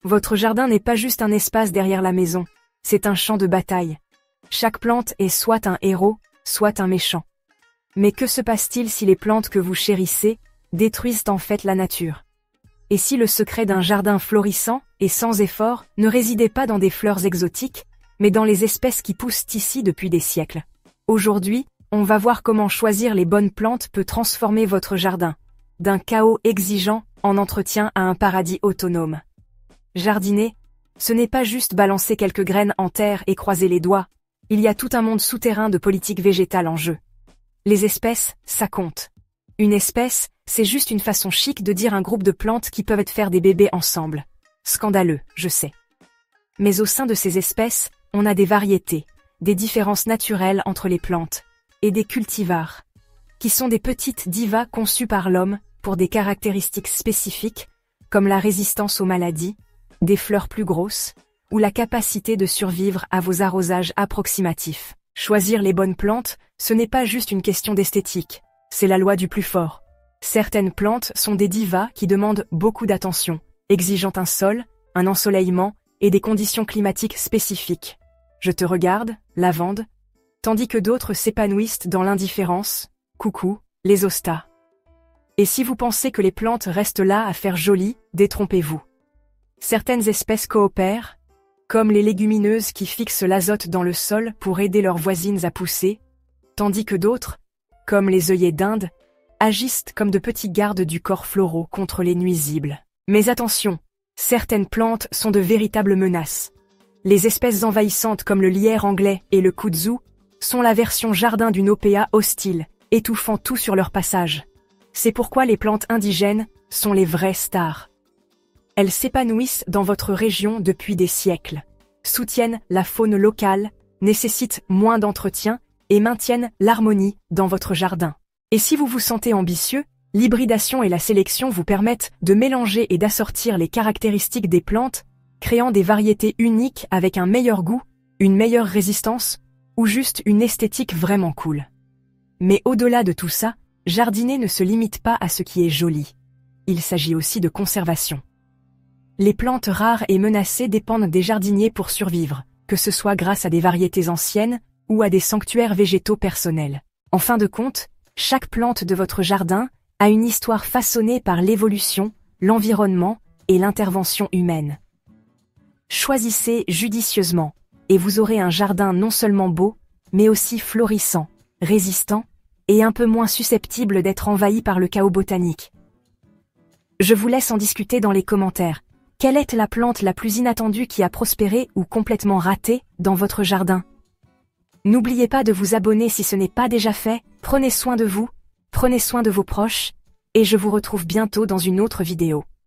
Votre jardin n'est pas juste un espace derrière la maison, c'est un champ de bataille. Chaque plante est soit un héros, soit un méchant. Mais que se passe-t-il si les plantes que vous chérissez détruisent en fait la nature? Et si le secret d'un jardin florissant et sans effort ne résidait pas dans des fleurs exotiques, mais dans les espèces qui poussent ici depuis des siècles? Aujourd'hui, on va voir comment choisir les bonnes plantes peut transformer votre jardin, d'un chaos exigeant en entretien à un paradis autonome. Jardiner, ce n'est pas juste balancer quelques graines en terre et croiser les doigts, il y a tout un monde souterrain de politique végétale en jeu. Les espèces, ça compte. Une espèce, c'est juste une façon chic de dire un groupe de plantes qui peuvent faire des bébés ensemble. Scandaleux, je sais. Mais au sein de ces espèces, on a des variétés, des différences naturelles entre les plantes, et des cultivars, qui sont des petites divas conçues par l'homme pour des caractéristiques spécifiques, comme la résistance aux maladies, des fleurs plus grosses, ou la capacité de survivre à vos arrosages approximatifs. Choisir les bonnes plantes, ce n'est pas juste une question d'esthétique, c'est la loi du plus fort. Certaines plantes sont des divas qui demandent beaucoup d'attention, exigeant un sol, un ensoleillement et des conditions climatiques spécifiques. Je te regarde, lavande, tandis que d'autres s'épanouissent dans l'indifférence, coucou, les hostas. Et si vous pensez que les plantes restent là à faire joli, détrompez-vous. Certaines espèces coopèrent, comme les légumineuses qui fixent l'azote dans le sol pour aider leurs voisines à pousser, tandis que d'autres, comme les œillets d'Inde, agissent comme de petits gardes du corps floraux contre les nuisibles. Mais attention, certaines plantes sont de véritables menaces. Les espèces envahissantes comme le lierre anglais et le kudzu sont la version jardin d'une OPA hostile, étouffant tout sur leur passage. C'est pourquoi les plantes indigènes sont les vraies stars. Elles s'épanouissent dans votre région depuis des siècles, soutiennent la faune locale, nécessitent moins d'entretien et maintiennent l'harmonie dans votre jardin. Et si vous vous sentez ambitieux, l'hybridation et la sélection vous permettent de mélanger et d'assortir les caractéristiques des plantes, créant des variétés uniques avec un meilleur goût, une meilleure résistance, ou juste une esthétique vraiment cool. Mais au-delà de tout ça, jardiner ne se limite pas à ce qui est joli. Il s'agit aussi de conservation. Les plantes rares et menacées dépendent des jardiniers pour survivre, que ce soit grâce à des variétés anciennes ou à des sanctuaires végétaux personnels. En fin de compte, chaque plante de votre jardin a une histoire façonnée par l'évolution, l'environnement et l'intervention humaine. Choisissez judicieusement, et vous aurez un jardin non seulement beau, mais aussi florissant, résistant, et un peu moins susceptible d'être envahi par le chaos botanique. Je vous laisse en discuter dans les commentaires. Quelle est la plante la plus inattendue qui a prospéré ou complètement raté dans votre jardin? N'oubliez pas de vous abonner si ce n'est pas déjà fait, prenez soin de vous, prenez soin de vos proches, et je vous retrouve bientôt dans une autre vidéo.